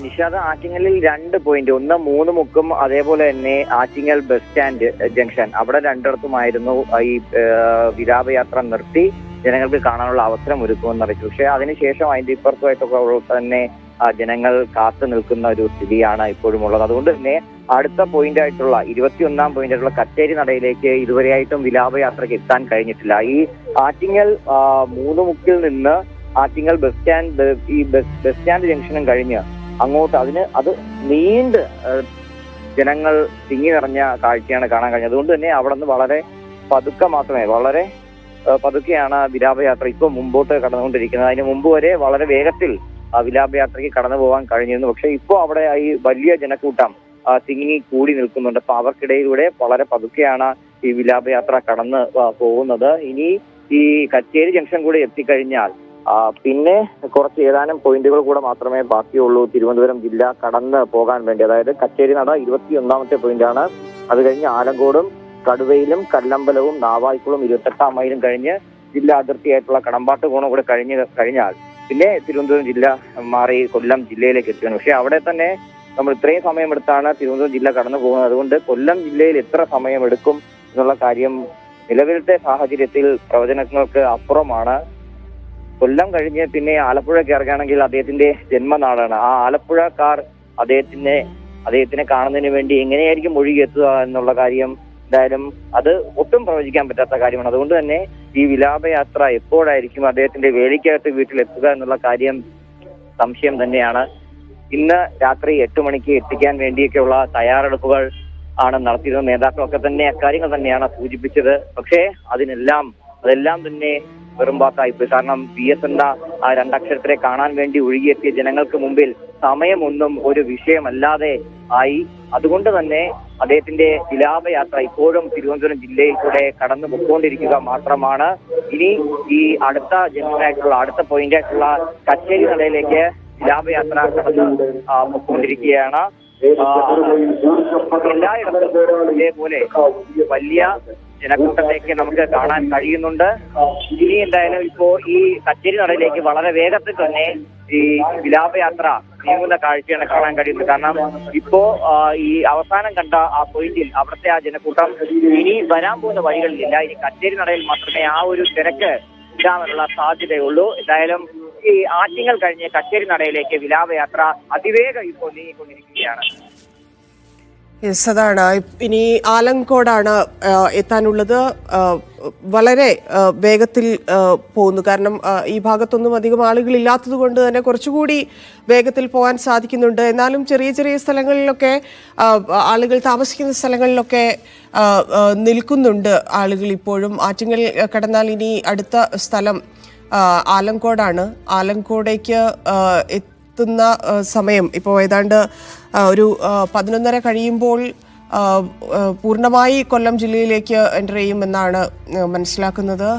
നിഷാദ്, ആറ്റിങ്ങലിൽ 2 പോയിന്റ്, ഒന്ന് മൂന്നുമുക്കും അതേപോലെ തന്നെ ആറ്റിങ്ങൽ ബസ് സ്റ്റാൻഡ് ജംഗ്ഷൻ, അവിടെ രണ്ടിടത്തുമായിരുന്നു ഈ വിലാപയാത്ര നിർത്തി ജനങ്ങൾക്ക് കാണാനുള്ള അവസരം ഒരുക്കുമെന്ന് അറിയിച്ചു. പക്ഷെ അതിനുശേഷം അതിന്റെ ഇപ്പുറത്തുമായിട്ടൊക്കെ തന്നെ ജനങ്ങൾ കാത്തു നിൽക്കുന്ന ഒരു സ്ഥിതിയാണ് ഇപ്പോഴും ഉള്ളത്. അതുകൊണ്ട് തന്നെ അടുത്ത പോയിന്റ് ആയിട്ടുള്ള 21ാം പോയിന്റ് ആയിട്ടുള്ള കച്ചേരി നടയിലേക്ക് ഇതുവരെയായിട്ടും വിലാപയാത്രയ്ക്ക് എത്താൻ കഴിഞ്ഞിട്ടില്ല. ഈ ആറ്റിങ്ങൽ മൂന്നുമുക്കിൽ നിന്ന് ആറ്റിങ്ങൽ ബസ് സ്റ്റാൻഡ് ജംഗ്ഷനും കഴിഞ്ഞ് അങ്ങോട്ട് അത് നീണ്ട് ജനങ്ങൾ തിങ്ങി നിറഞ്ഞ കാഴ്ചയാണ് കാണാൻ കഴിഞ്ഞത്. അതുകൊണ്ട് തന്നെ അവിടെ നിന്ന് വളരെ പതുക്കെയാണ് വിലാപയാത്ര ഇപ്പോൾ മുമ്പോട്ട് കടന്നുകൊണ്ടിരിക്കുന്നത്. അതിന് മുമ്പ് വരെ വളരെ വേഗത്തിൽ വിലാപയാത്രയ്ക്ക് കടന്നു പോകാൻ കഴിഞ്ഞിരുന്നു. പക്ഷെ ഇപ്പോൾ അവിടെ ഈ വലിയ ജനക്കൂട്ടം തിങ്ങി കൂടി നിൽക്കുന്നുണ്ട്. അപ്പൊ അവർക്കിടയിലൂടെ വളരെ പതുക്കെയാണ് ഈ വിലാപയാത്ര കടന്ന് പോകുന്നത്. ഇനി ഈ കച്ചേരി ജംഗ്ഷൻ കൂടി എത്തിക്കഴിഞ്ഞാൽ പിന്നെ കുറച്ച് ഏതാനും പോയിന്റുകൾ കൂടെ മാത്രമേ ബാക്കിയുള്ളൂ തിരുവനന്തപുരം ജില്ല കടന്ന് പോകാൻ വേണ്ടി. അതായത് കച്ചേരി നട 21ാമത്തെ പോയിന്റാണ്. അത് കഴിഞ്ഞ് ആലങ്കോടും കടുവയിലും കല്ലമ്പലവും നാവായിക്കുളം 28ാം മൈലും കഴിഞ്ഞ് ജില്ലാ അതിർത്തിയായിട്ടുള്ള കടമ്പാട്ടുകോണം കൂടെ കഴിഞ്ഞാൽ പിന്നെ തിരുവനന്തപുരം ജില്ല മാറി കൊല്ലം ജില്ലയിലേക്ക് എത്തുകയാണ്. പക്ഷെ അവിടെ തന്നെ നമ്മൾ ഇത്രയും സമയമെടുത്താണ് തിരുവനന്തപുരം ജില്ല കടന്നു പോകുന്നത്. അതുകൊണ്ട് കൊല്ലം ജില്ലയിൽ എത്ര സമയമെടുക്കും എന്നുള്ള കാര്യം നിലവിലത്തെ സാഹചര്യത്തിൽ പ്രവചനങ്ങൾക്ക് അപ്പുറമാണ്. കൊല്ലം കഴിഞ്ഞ് പിന്നെ ആലപ്പുഴയ്ക്ക് ഇറങ്ങുകയാണെങ്കിൽ അദ്ദേഹത്തിന്റെ ജന്മനാടാണ്. ആ ആലപ്പുഴക്കാർ അദ്ദേഹത്തിനെ കാണുന്നതിന് വേണ്ടി എങ്ങനെയായിരിക്കും ഒഴുകിയെത്തുക എന്നുള്ള കാര്യം എന്തായാലും അത് ഒട്ടും പ്രവചിക്കാൻ പറ്റാത്ത കാര്യമാണ്. അതുകൊണ്ട് തന്നെ ഈ വിലാപയാത്ര എപ്പോഴായിരിക്കും അദ്ദേഹത്തിന്റെ വേലിക്കകത്ത് വീട്ടിലെത്തുക എന്നുള്ള കാര്യം സംശയം തന്നെയാണ്. ഇന്ന് രാത്രി 8 മണിക്ക് എത്തിക്കാൻ വേണ്ടിയൊക്കെയുള്ള തയ്യാറെടുപ്പുകൾ ആണ് നടത്തിയിരുന്നത്. നേതാക്കളൊക്കെ തന്നെ അക്കാര്യങ്ങൾ തന്നെയാണ് സൂചിപ്പിച്ചത്. പക്ഷേ അതെല്ലാം തന്നെ വെറും വാക്കായിപ്പോയി. കാരണം VS എന്ന ആ രണ്ടക്ഷരത്തിനെ കാണാൻ വേണ്ടി ഒഴുകിയെത്തിയ ജനങ്ങൾക്ക് മുമ്പിൽ സമയമൊന്നും ഒരു വിഷയമല്ലാതെ ആയി. അതുകൊണ്ട് തന്നെ അദ്ദേഹത്തിന്റെ വിലാപയാത്ര ഇപ്പോഴും തിരുവനന്തപുരം ജില്ലയിൽ കൂടെ കടന്നു പൊയ്ക്കൊണ്ടിരിക്കുക മാത്രമാണ്. ഇനി ഈ അടുത്ത ജംഗ്ഷനായിട്ടുള്ള അടുത്ത പോയിന്റായിട്ടുള്ള കച്ചേരി നടയിലേക്ക് വിലാപയാത്ര കടന്നു പൊയ്ക്കൊണ്ടിരിക്കുകയാണ്. എല്ലായിടത്തും ഇതേപോലെ വലിയ ജനക്കൂട്ടത്തേക്ക് നമുക്ക് കാണാൻ കഴിയുന്നുണ്ട്. ഇനി എന്തായാലും ഇപ്പോ ഈ കച്ചേരി നടയിലേക്ക് വളരെ വേഗത്തിൽ തന്നെ ഈ വിലാപയാത്ര നീങ്ങുന്ന കാഴ്ചയാണ് കാണാൻ കഴിയുന്നത്. കാരണം ഇപ്പോ ഈ അവസാനം കണ്ട ആ പോയിന്റിൽ അവിടുത്തെ ആ ജനക്കൂട്ടം ഇനി വരാൻ പോകുന്ന വഴികളിലില്ല. ഇനി കച്ചേരി നടയിൽ മാത്രമേ ആ ഒരു തിരക്ക് ഇടാനുള്ള സാധ്യതയുള്ളൂ. എന്തായാലും ഈ ആറ്റിങ്ങൽ കഴിഞ്ഞ് കച്ചേരി നടയിലേക്ക് വിലാപയാത്ര അതിവേഗം ഇപ്പോൾ നീങ്ങിക്കൊണ്ടിരിക്കുകയാണ്. യെസ്, അതാണ്. ഇനി ആലങ്കോടാണ് എത്താനുള്ളത്. വളരെ വേഗത്തിൽ പോകുന്നു. കാരണം ഈ ഭാഗത്തൊന്നും അധികം ആളുകളില്ലാത്തത് കൊണ്ട് തന്നെ കുറച്ചുകൂടി വേഗത്തിൽ പോകാൻ സാധിക്കുന്നുണ്ട്. എന്നാലും ചെറിയ ചെറിയ സ്ഥലങ്ങളിലൊക്കെ ആളുകൾ താമസിക്കുന്ന സ്ഥലങ്ങളിലൊക്കെ നിൽക്കുന്നുണ്ട് ആളുകൾ ഇപ്പോഴും. ആറ്റിങ്ങൽ കടന്നാൽ ഇനി അടുത്ത സ്ഥലം ആലങ്കോടാണ്. ആലങ്കോടേക്ക് എത്തുന്ന സമയം ഇപ്പോൾ ഏതാണ്ട് ഒരു 11:30 കഴിയുമ്പോൾ പൂർണ്ണമായി കൊല്ലം ജില്ലയിലേക്ക് എൻ്റർ ചെയ്യുമെന്നാണ് മനസ്സിലാക്കുന്നത്.